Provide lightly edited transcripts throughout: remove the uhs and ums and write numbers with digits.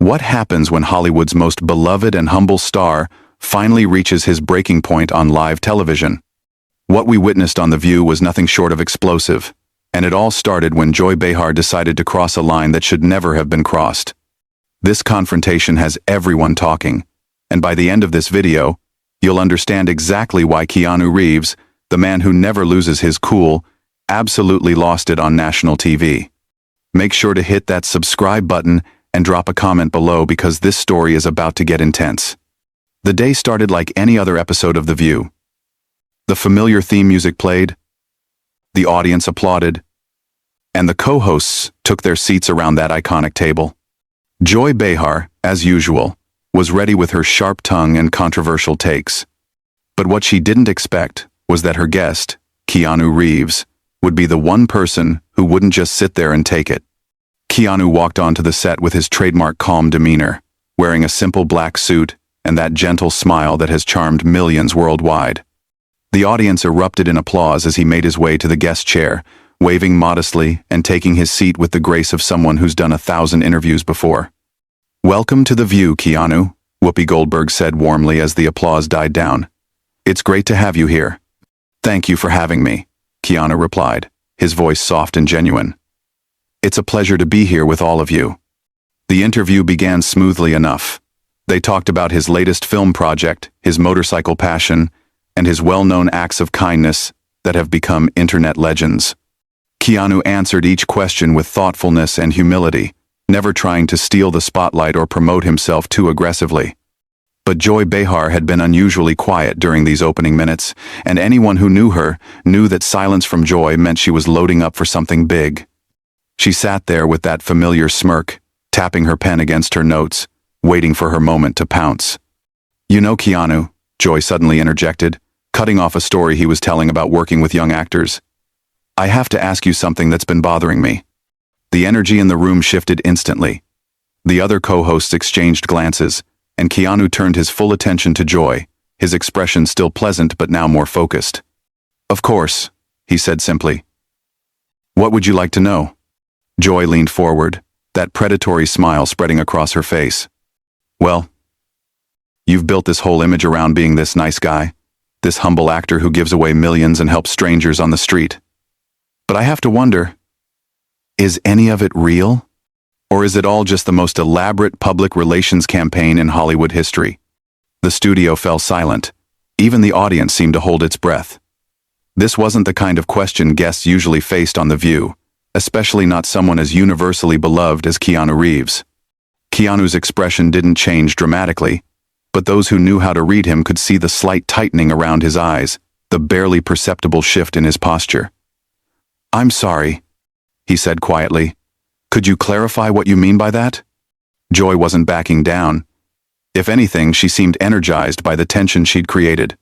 What happens when Hollywood's most beloved and humble star finally reaches his breaking point on live television? What we witnessed on The View was nothing short of explosive, and it all started when Joy Behar decided to cross a line that should never have been crossed. This confrontation has everyone talking, and by the end of this video, you'll understand exactly why Keanu Reeves, the man who never loses his cool, absolutely lost it on national TV. Make sure to hit that subscribe button and drop a comment below because this story is about to get intense. The day started like any other episode of The View. The familiar theme music played, the audience applauded, and the co-hosts took their seats around that iconic table. Joy Behar, as usual, was ready with her sharp tongue and controversial takes. But what she didn't expect was that her guest, Keanu Reeves, would be the one person who wouldn't just sit there and take it. Keanu walked onto the set with his trademark calm demeanor, wearing a simple black suit and that gentle smile that has charmed millions worldwide. The audience erupted in applause as he made his way to the guest chair, waving modestly and taking his seat with the grace of someone who's done 1,000 interviews before. "Welcome to The View, Keanu," Whoopi Goldberg said warmly as the applause died down. "It's great to have you here." "Thank you for having me," Keanu replied, his voice soft and genuine. "It's a pleasure to be here with all of you." The interview began smoothly enough. They talked about his latest film project, his motorcycle passion, and his well-known acts of kindness that have become internet legends. Keanu answered each question with thoughtfulness and humility, never trying to steal the spotlight or promote himself too aggressively. But Joy Behar had been unusually quiet during these opening minutes, and anyone who knew her knew that silence from Joy meant she was loading up for something big. She sat there with that familiar smirk, tapping her pen against her notes, waiting for her moment to pounce. "You know, Keanu," Joy suddenly interjected, cutting off a story he was telling about working with young actors, "I have to ask you something that's been bothering me." The energy in the room shifted instantly. The other co-hosts exchanged glances, and Keanu turned his full attention to Joy, his expression still pleasant but now more focused. "Of course," he said simply. "What would you like to know?" Joy leaned forward, that predatory smile spreading across her face. "Well, you've built this whole image around being this nice guy, this humble actor who gives away millions and helps strangers on the street. But I have to wonder, is any of it real? Or is it all just the most elaborate public relations campaign in Hollywood history?" The studio fell silent. Even the audience seemed to hold its breath. This wasn't the kind of question guests usually faced on The View, especially not someone as universally beloved as Keanu Reeves. Keanu's expression didn't change dramatically, but those who knew how to read him could see the slight tightening around his eyes, the barely perceptible shift in his posture. "I'm sorry," he said quietly. "Could you clarify what you mean by that?" Joy wasn't backing down. If anything, she seemed energized by the tension she'd created.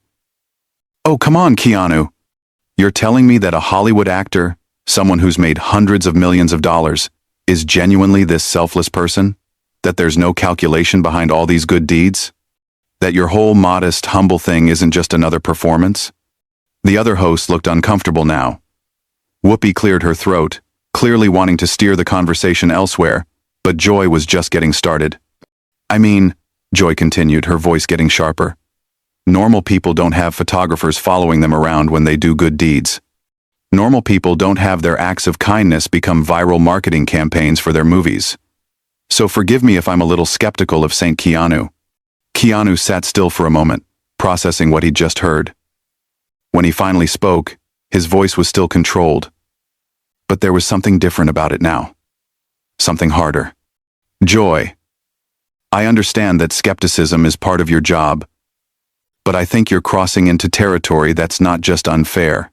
"Oh, come on, Keanu. You're telling me that a Hollywood actor, someone who's made hundreds of millions of dollars, is genuinely this selfless person? That there's no calculation behind all these good deeds? That your whole modest, humble thing isn't just another performance?" The other host looked uncomfortable now. Whoopi cleared her throat, clearly wanting to steer the conversation elsewhere, but Joy was just getting started. "I mean," Joy continued, her voice getting sharper, "normal people don't have photographers following them around when they do good deeds. Normal people don't have their acts of kindness become viral marketing campaigns for their movies. So forgive me if I'm a little skeptical of Saint Keanu." Keanu sat still for a moment, processing what he'd just heard. When he finally spoke, his voice was still controlled. But there was something different about it now. Something harder. "Joy, I understand that skepticism is part of your job, but I think you're crossing into territory that's not just unfair.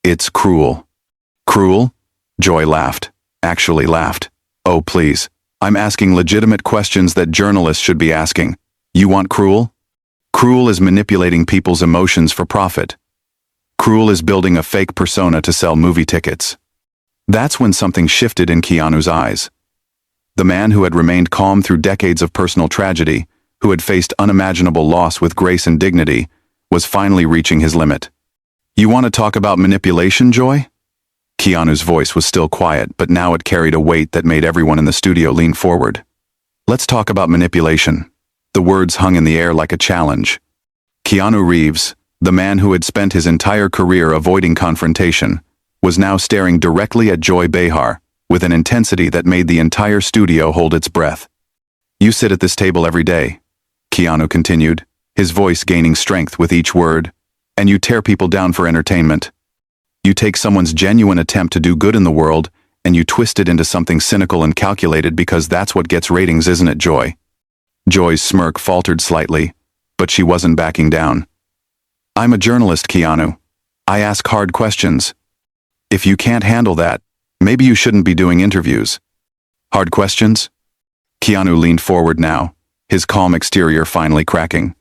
It's cruel." "Cruel?" Joy laughed. Actually laughed. "Oh, please. I'm asking legitimate questions that journalists should be asking. You want cruel? Cruel is manipulating people's emotions for profit. Cruel is building a fake persona to sell movie tickets." That's when something shifted in Keanu's eyes. The man who had remained calm through decades of personal tragedy, who had faced unimaginable loss with grace and dignity, was finally reaching his limit. "You want to talk about manipulation, Joy?" Keanu's voice was still quiet, but now it carried a weight that made everyone in the studio lean forward. Let's talk about manipulation. The words hung in the air like a challenge. Keanu Reeves, the man who had spent his entire career avoiding confrontation, was now staring directly at Joy Behar, with an intensity that made the entire studio hold its breath. "You sit at this table every day," Keanu continued, his voice gaining strength with each word, "and you tear people down for entertainment. You take someone's genuine attempt to do good in the world, and you twist it into something cynical and calculated because that's what gets ratings, isn't it, Joy?" Joy's smirk faltered slightly, but she wasn't backing down. "I'm a journalist, Keanu. I ask hard questions. If you can't handle that, maybe you shouldn't be doing interviews." "Hard questions?" Keanu leaned forward now, his calm exterior finally cracking.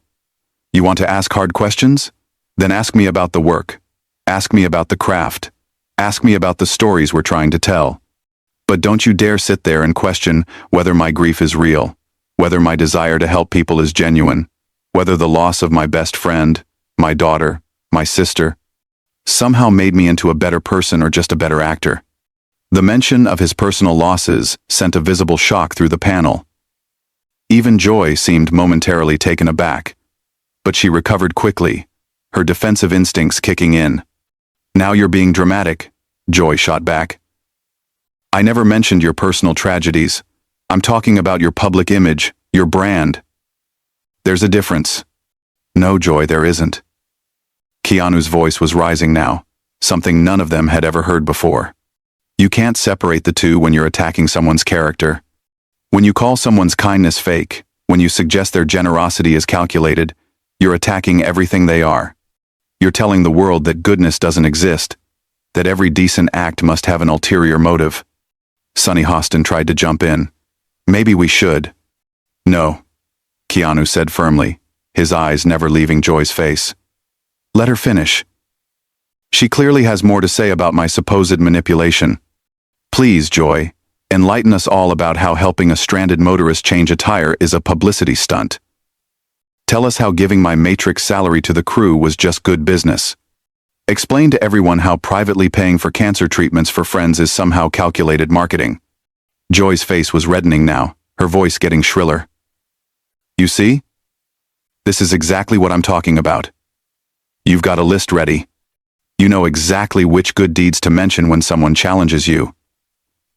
"You want to ask hard questions? Then ask me about the work. Ask me about the craft. Ask me about the stories we're trying to tell. But don't you dare sit there and question whether my grief is real, whether my desire to help people is genuine, whether the loss of my best friend, my daughter, my sister, somehow made me into a better person or just a better actor." The mention of his personal losses sent a visible shock through the panel. Even Joy seemed momentarily taken aback, but she recovered quickly, her defensive instincts kicking in. "Now you're being dramatic," Joy shot back. "I never mentioned your personal tragedies. I'm talking about your public image, your brand." "There's a difference." "No, Joy, there isn't." Keanu's voice was rising now, something none of them had ever heard before. "You can't separate the two when you're attacking someone's character. When you call someone's kindness fake, when you suggest their generosity is calculated, you're attacking everything they are. You're telling the world that goodness doesn't exist, that every decent act must have an ulterior motive." Sonny Hostin tried to jump in. "Maybe we should." "No," Keanu said firmly, his eyes never leaving Joy's face. "Let her finish. She clearly has more to say about my supposed manipulation. Please, Joy, enlighten us all about how helping a stranded motorist change a tire is a publicity stunt. Tell us how giving my Matrix salary to the crew was just good business. Explain to everyone how privately paying for cancer treatments for friends is somehow calculated marketing." Joy's face was reddening now, her voice getting shriller. "You see? This is exactly what I'm talking about. You've got a list ready. You know exactly which good deeds to mention when someone challenges you.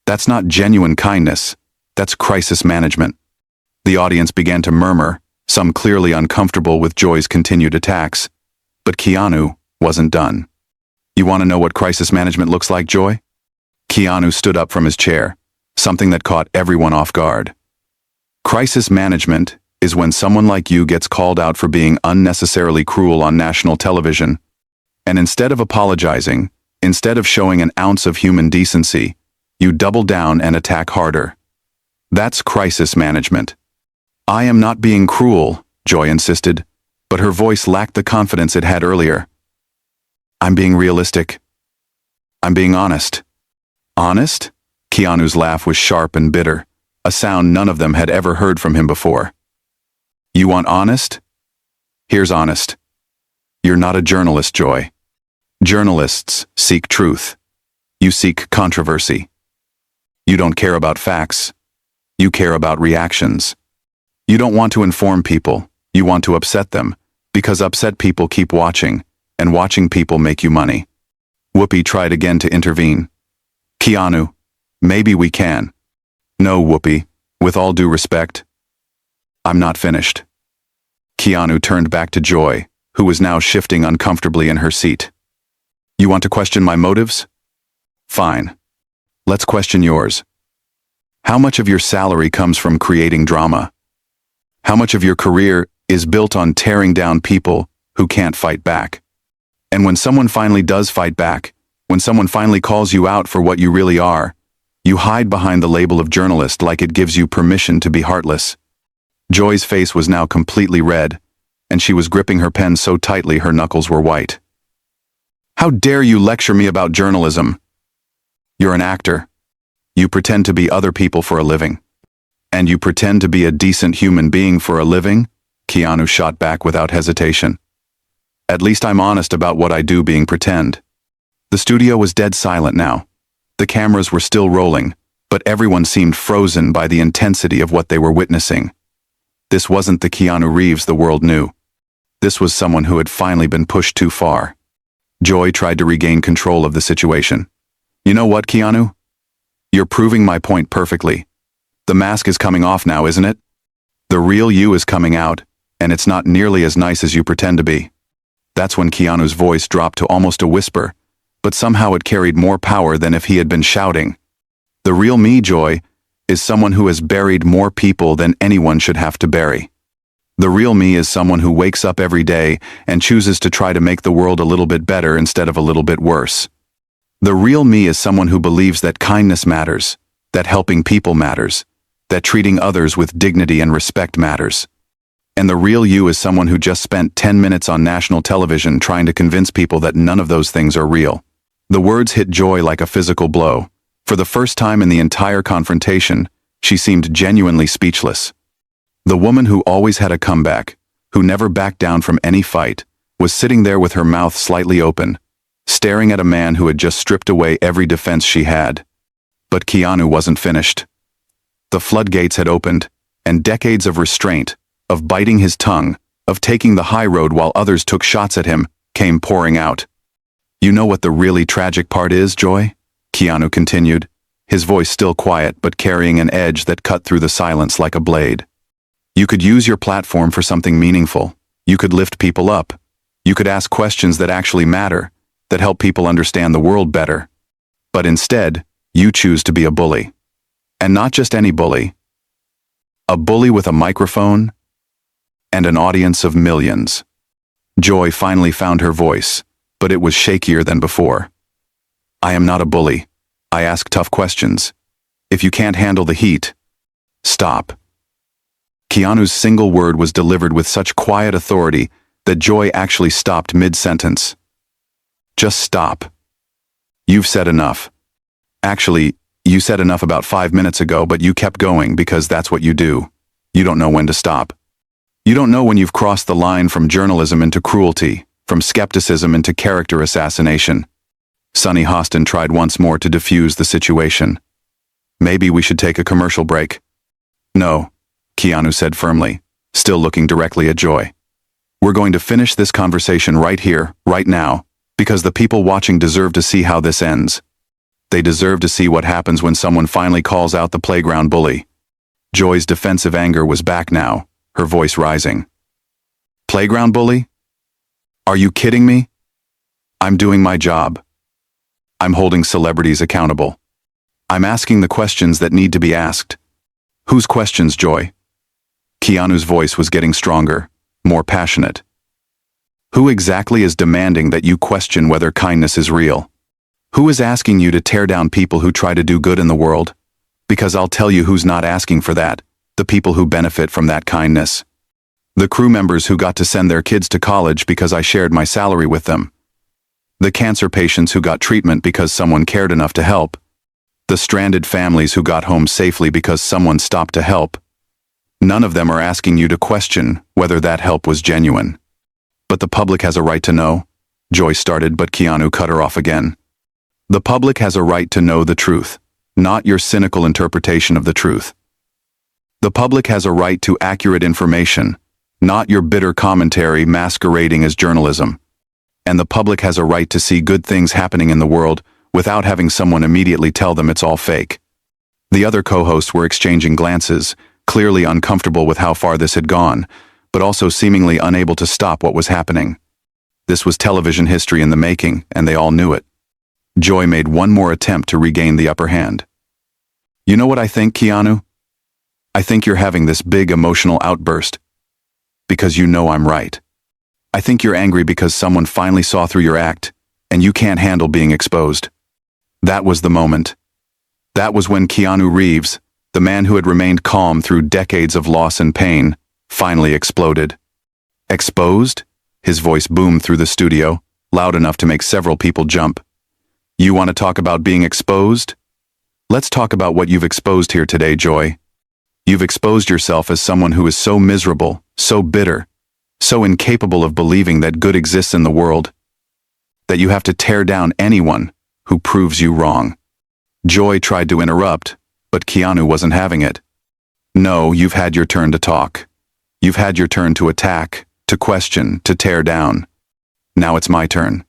That's not genuine kindness, that's crisis management." The audience began to murmur, some clearly uncomfortable with Joy's continued attacks, but Keanu wasn't done. "You want to know what crisis management looks like, Joy?" Keanu stood up from his chair, something that caught everyone off guard. "Crisis management is when someone like you gets called out for being unnecessarily cruel on national television, and instead of apologizing, instead of showing an ounce of human decency, you double down and attack harder. That's crisis management." "I am not being cruel," Joy insisted, but her voice lacked the confidence it had earlier. "I'm being realistic. I'm being honest." "Honest?" Keanu's laugh was sharp and bitter, a sound none of them had ever heard from him before. "You want honest? Here's honest. You're not a journalist, Joy. Journalists seek truth. You seek controversy. You don't care about facts. You care about reactions. You don't want to inform people, you want to upset them, because upset people keep watching, and watching people make you money." Whoopi tried again to intervene. "Keanu, maybe we can." "No, Whoopi, with all due respect, I'm not finished." Keanu turned back to Joy, who was now shifting uncomfortably in her seat. "You want to question my motives? Fine. Let's question yours. How much of your salary comes from creating drama? How much of your career is built on tearing down people who can't fight back? And when someone finally does fight back, when someone finally calls you out for what you really are, you hide behind the label of journalist like it gives you permission to be heartless." Joy's face was now completely red, and she was gripping her pen so tightly her knuckles were white. "How dare you lecture me about journalism? You're an actor. You pretend to be other people for a living. And you pretend to be a decent human being for a living?" Keanu shot back without hesitation. "At least I'm honest about what I do being pretend." The studio was dead silent now. The cameras were still rolling, But everyone seemed frozen by the intensity of what they were witnessing. This wasn't the Keanu Reeves the world knew. This was someone who had finally been pushed too far. Joy tried to regain control of the situation. You know what, Keanu? You're proving my point perfectly. The mask is coming off now, isn't it? The real you is coming out, and it's not nearly as nice as you pretend to be. That's when Keanu's voice dropped to almost a whisper, but somehow it carried more power than if he had been shouting. The real me, Joy, is someone who has buried more people than anyone should have to bury. The real me is someone who wakes up every day and chooses to try to make the world a little bit better instead of a little bit worse. The real me is someone who believes that kindness matters, that helping people matters, that treating others with dignity and respect matters. And the real you is someone who just spent 10 minutes on national television trying to convince people that none of those things are real. The words hit Joy like a physical blow. For the first time in the entire confrontation, she seemed genuinely speechless. The woman who always had a comeback, who never backed down from any fight, was sitting there with her mouth slightly open, staring at a man who had just stripped away every defense she had. But Keanu wasn't finished. The floodgates had opened, and decades of restraint, of biting his tongue, of taking the high road while others took shots at him, came pouring out. You know what the really tragic part is, Joy? Keanu continued, his voice still quiet but carrying an edge that cut through the silence like a blade. You could use your platform for something meaningful. You could lift people up. You could ask questions that actually matter, that help people understand the world better. But instead, you choose to be a bully. And not just any bully. A bully with a microphone and an audience of millions. Joy finally found her voice, but it was shakier than before. I am not a bully. I ask tough questions. If you can't handle the heat, stop. Keanu's single word was delivered with such quiet authority that Joy actually stopped mid-sentence. Just stop. You've said enough. Actually, you said enough about 5 minutes ago, but you kept going because that's what you do. You don't know when to stop. You don't know when you've crossed the line from journalism into cruelty, from skepticism into character assassination. Sunny Hostin tried once more to defuse the situation. Maybe we should take a commercial break. No, Keanu said firmly, still looking directly at Joy. We're going to finish this conversation right here, right now, because the people watching deserve to see how this ends. They deserve to see what happens when someone finally calls out the playground bully. Joy's defensive anger was back now, her voice rising. Playground bully? Are you kidding me? I'm doing my job. I'm holding celebrities accountable. I'm asking the questions that need to be asked. Whose questions, Joy? Keanu's voice was getting stronger, more passionate. Who exactly is demanding that you question whether kindness is real? Who is asking you to tear down people who try to do good in the world? Because I'll tell you who's not asking for that, the people who benefit from that kindness. The crew members who got to send their kids to college because I shared my salary with them. The cancer patients who got treatment because someone cared enough to help. The stranded families who got home safely because someone stopped to help. None of them are asking you to question whether that help was genuine. But the public has a right to know, Joy started, but Keanu cut her off again. The public has a right to know the truth, not your cynical interpretation of the truth. The public has a right to accurate information, not your bitter commentary masquerading as journalism. And the public has a right to see good things happening in the world without having someone immediately tell them it's all fake. The other co-hosts were exchanging glances, clearly uncomfortable with how far this had gone, but also seemingly unable to stop what was happening. This was television history in the making, and they all knew it. Joy made one more attempt to regain the upper hand. You know what I think, Keanu? I think you're having this big emotional outburst because you know I'm right. I think you're angry because someone finally saw through your act, and you can't handle being exposed. That was the moment. That was when Keanu Reeves, the man who had remained calm through decades of loss and pain, finally exploded. Exposed? His voice boomed through the studio, loud enough to make several people jump. You want to talk about being exposed? Let's talk about what you've exposed here today, Joy. You've exposed yourself as someone who is so miserable, so bitter, so incapable of believing that good exists in the world, that you have to tear down anyone who proves you wrong. Joy tried to interrupt, But Keanu wasn't having it. No, you've had your turn to talk. You've had your turn to attack, to question, to tear down. Now it's my turn.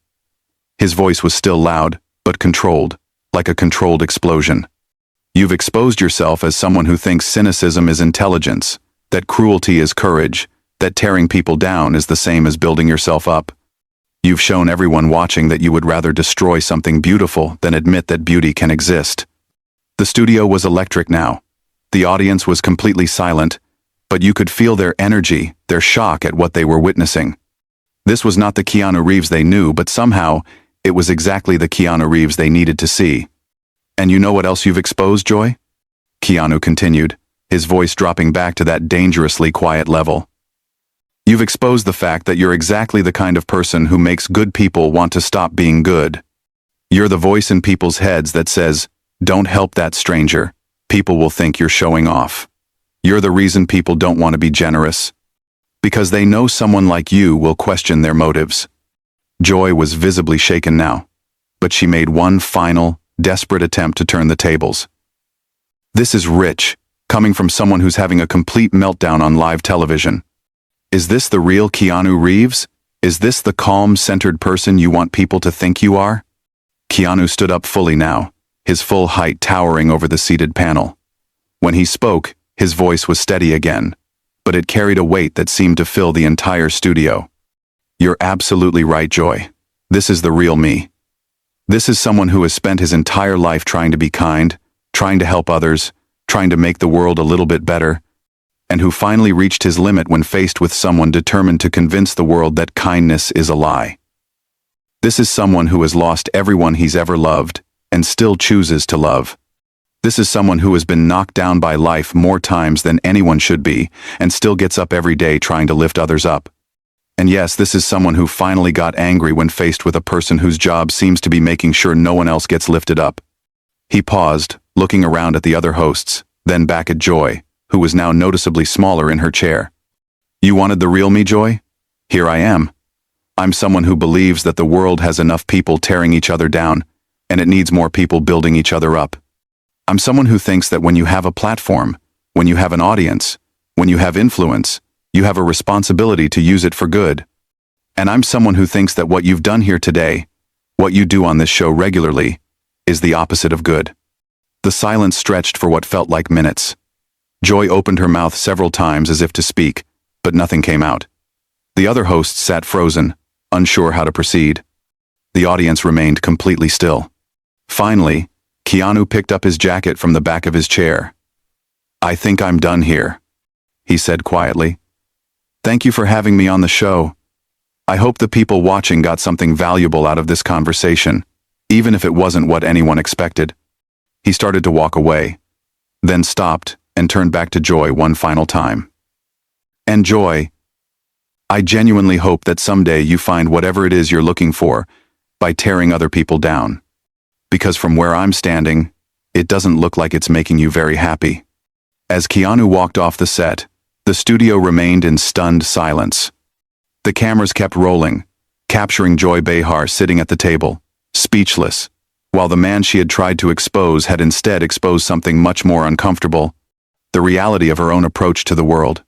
His voice was still loud, but controlled, like a controlled explosion. You've exposed yourself as someone who thinks cynicism is intelligence, that cruelty is courage, that tearing people down is the same as building yourself up. You've shown everyone watching that you would rather destroy something beautiful than admit that beauty can exist. The studio was electric now. The audience was completely silent, but you could feel their energy, their shock at what they were witnessing. This was not the Keanu Reeves they knew, but somehow, it was exactly the Keanu Reeves they needed to see. And you know what else you've exposed, Joy? Keanu continued, his voice dropping back to that dangerously quiet level. You've exposed the fact that you're exactly the kind of person who makes good people want to stop being good. You're the voice in people's heads that says, "Don't help that stranger. People will think you're showing off." You're the reason people don't want to be generous. Because they know someone like you will question their motives. Joy was visibly shaken now, but she made one final, desperate attempt to turn the tables. This is rich, coming from someone who's having a complete meltdown on live television. Is this the real Keanu Reeves? Is this the calm, centered person you want people to think you are? Keanu stood up fully now, his full height towering over the seated panel. When he spoke, his voice was steady again, but it carried a weight that seemed to fill the entire studio. You're absolutely right, Joy. This is the real me. This is someone who has spent his entire life trying to be kind, trying to help others, trying to make the world a little bit better, and who finally reached his limit when faced with someone determined to convince the world that kindness is a lie. This is someone who has lost everyone he's ever loved, and still chooses to love. This is someone who has been knocked down by life more times than anyone should be, and still gets up every day trying to lift others up. And yes, this is someone who finally got angry when faced with a person whose job seems to be making sure no one else gets lifted up. He paused, looking around at the other hosts, then back at Joy, who was now noticeably smaller in her chair. You wanted the real me, Joy? Here I am. I'm someone who believes that the world has enough people tearing each other down, and it needs more people building each other up. I'm someone who thinks that when you have a platform, when you have an audience, when you have influence, you have a responsibility to use it for good. And I'm someone who thinks that what you've done here today, what you do on this show regularly, is the opposite of good. The silence stretched for what felt like minutes. Joy opened her mouth several times as if to speak, but nothing came out. The other hosts sat frozen, unsure how to proceed. The audience remained completely still. Finally, Keanu picked up his jacket from the back of his chair. I think I'm done here, he said quietly. Thank you for having me on the show. I hope the people watching got something valuable out of this conversation, even if it wasn't what anyone expected. He started to walk away, then stopped and turned back to Joy one final time. And Joy, I genuinely hope that someday you find whatever it is you're looking for by tearing other people down. Because from where I'm standing, it doesn't look like it's making you very happy. As Keanu walked off the set, the studio remained in stunned silence. The cameras kept rolling, capturing Joy Behar sitting at the table, speechless, while the man she had tried to expose had instead exposed something much more uncomfortable, the reality of her own approach to the world.